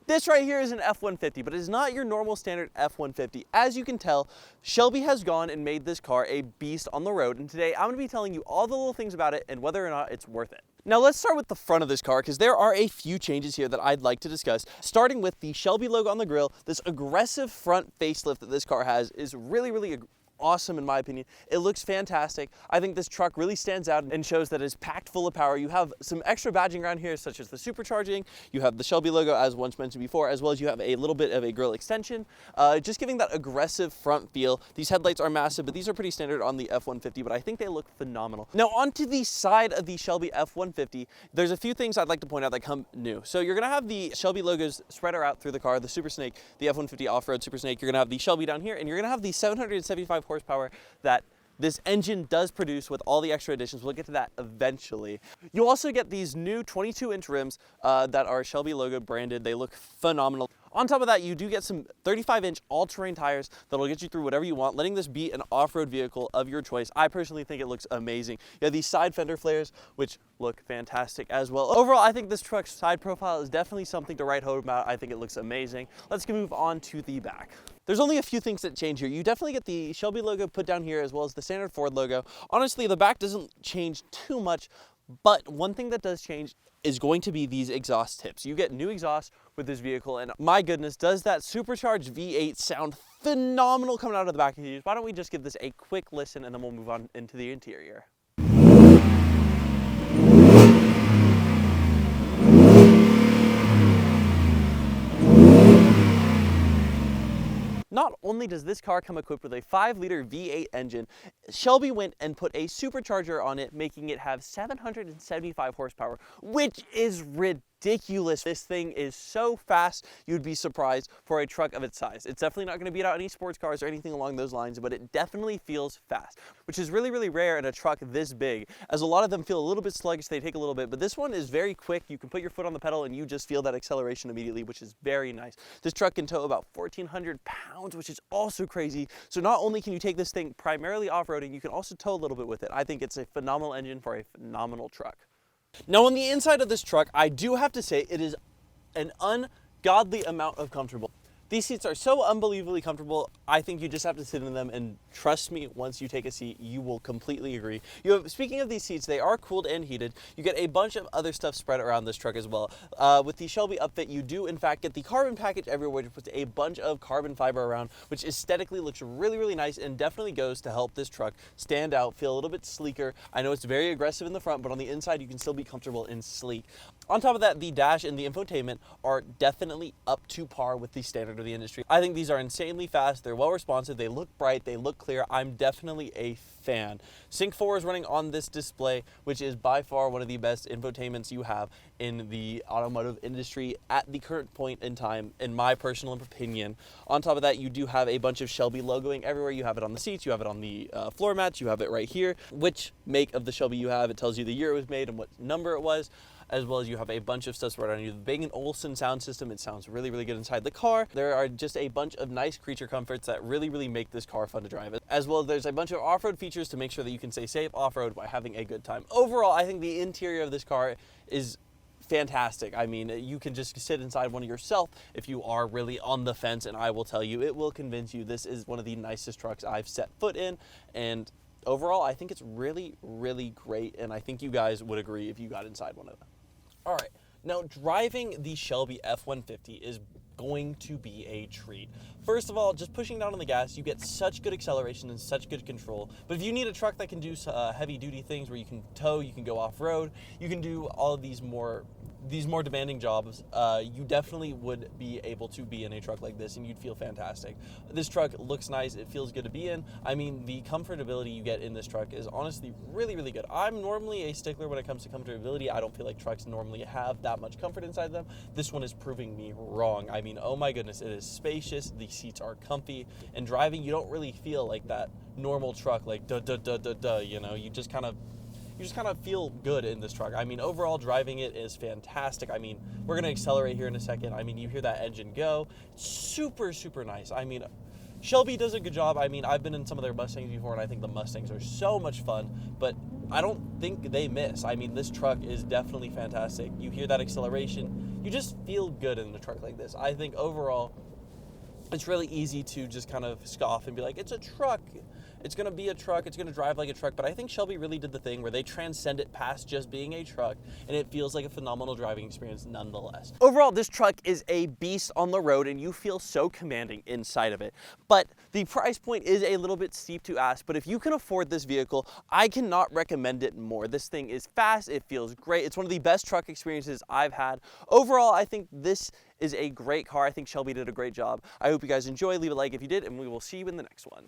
This right here is an F-150, but it is not your normal standard F-150. As you can tell, Shelby has gone and made this car a beast on the road, and today I'm going to be telling you all the little things about it and whether or not it's worth it. Now let's start with the front of this car because there are a few changes here that I'd like to discuss. Starting with the Shelby logo on the grille, this aggressive front facelift that this car has is really awesome in my opinion. It looks fantastic. I think this truck really stands out and shows that it's packed full of power. You have some extra badging around here such as the supercharging, you have the Shelby logo as once mentioned before, as well as you have a little bit of a grille extension, just giving that aggressive front feel. These headlights are massive, but these are pretty standard on the F-150, but I think they look phenomenal. Now onto the side of the Shelby F-150, there's a few things I'd like to point out that come new. So you're gonna have the Shelby logos spread out through the car, the Super Snake, the F-150 off-road Super Snake, you're gonna have the Shelby down here, and you're gonna have the 775 horsepower that this engine does produce with all the extra additions. We'll get to that eventually. You'll also get these new 22-inch rims that are Shelby logo branded. They look phenomenal. On top of that, you do get some 35-inch all-terrain tires that'll get you through whatever you want, letting this be an off-road vehicle of your choice. I personally think it looks amazing. You have these side fender flares, which look fantastic as well. Overall, I think this truck's side profile is definitely something to write home about. I think it looks amazing. Let's move on to the back. There's only a few things that change here. You definitely get the Shelby logo put down here as well as the standard Ford logo. Honestly, the back doesn't change too much, but one thing that does change is going to be these exhaust tips. You get new exhaust with this vehicle, and my goodness, does that supercharged V8 sound phenomenal coming out of the back of these. Why don't we just give this a quick listen and then we'll move on into the interior. Not only does this car come equipped with a 5-liter V8 engine, Shelby went and put a supercharger on it, making it have 775 horsepower, which is ridiculous. This thing is so fast, you'd be surprised for a truck of its size. It's definitely not going to beat out any sports cars or anything along those lines, but it definitely feels fast, which is really rare in a truck this big, as a lot of them feel a little bit sluggish, they take a little bit, but this one is very quick. You can put your foot on the pedal and you just feel that acceleration immediately, which is very nice. This truck can tow about 1,400 pounds, which is also crazy. So not only can you take this thing primarily off-roading, you can also tow a little bit with it. I think it's a phenomenal engine for a phenomenal truck. Now on the inside of this truck, I do have to say it is an ungodly amount of comfortable. These seats are so unbelievably comfortable. I think you just have to sit in them, and trust me, once you take a seat, you will completely agree. Speaking of these seats, they are cooled and heated. You get a bunch of other stuff spread around this truck as well. With the Shelby upfit, you do in fact get the carbon package everywhere, which puts a bunch of carbon fiber around, which aesthetically looks really nice and definitely goes to help this truck stand out, feel a little bit sleeker. I know it's very aggressive in the front, but on the inside, you can still be comfortable and sleek. On top of that, the dash and the infotainment are definitely up to par with the standard of the industry. I think these are insanely fast, they're well responsive, they look bright, they look clear. I'm definitely a fan. Sync 4 is running on this display, which is by far one of the best infotainments you have in the automotive industry at the current point in time, in my personal opinion. On top of that, you do have a bunch of Shelby logoing everywhere. You have it on the seats, you have it on the floor mats, you have it right here. Which make of the Shelby you have, it tells you the year it was made and what number it was, as well as you have a bunch of stuff spread on you. The Bang & Olufsen sound system, it sounds really good inside the car. There are just a bunch of nice creature comforts that really make this car fun to drive. As well as there's a bunch of off-road features to make sure that you can stay safe off-road by having a good time. Overall, I think the interior of this car is fantastic. I mean, you can just sit inside one yourself if you are really on the fence, and I will tell you, it will convince you. This is one of the nicest trucks I've set foot in, and overall, I think it's really great, and I think you guys would agree if you got inside one of them. All right, now driving the Shelby F-150 is going to be a treat. First of all, just pushing down on the gas, you get such good acceleration and such good control. But if you need a truck that can do heavy duty things where you can tow, you can go off-road, you can do all of these more demanding jobs, you definitely would be able to be in a truck like this and you'd feel fantastic. This truck looks nice, it feels good to be in. I mean, the comfortability you get in this truck is honestly really good. I'm normally a stickler when it comes to comfortability. I don't feel like trucks normally have that much comfort inside them. This one is proving me wrong. I mean, oh my goodness, it is spacious, the seats are comfy, and driving, you don't really feel like that normal truck, like you know, you just kind of feel good in this truck. I mean, overall, driving it is fantastic. I mean, we're going to accelerate here in a second. I mean, you hear that engine go. Super nice. I mean, Shelby does a good job. I mean, I've been in some of their Mustangs before, and I think the Mustangs are so much fun. But I don't think they miss. I mean, this truck is definitely fantastic. You hear that acceleration, you just feel good in a truck like this. I think overall, it's really easy to just kind of scoff and be like, it's a truck. It's going to be a truck. It's going to drive like a truck. But I think Shelby really did the thing where they transcend it past just being a truck, and it feels like a phenomenal driving experience nonetheless. Overall, this truck is a beast on the road, and you feel so commanding inside of it. But the price point is a little bit steep to ask, but if you can afford this vehicle, I cannot recommend it more. This thing is fast. It feels great. It's one of the best truck experiences I've had. Overall, I think this is a great car. I think Shelby did a great job. I hope you guys enjoy. Leave a like if you did, and we will see you in the next one.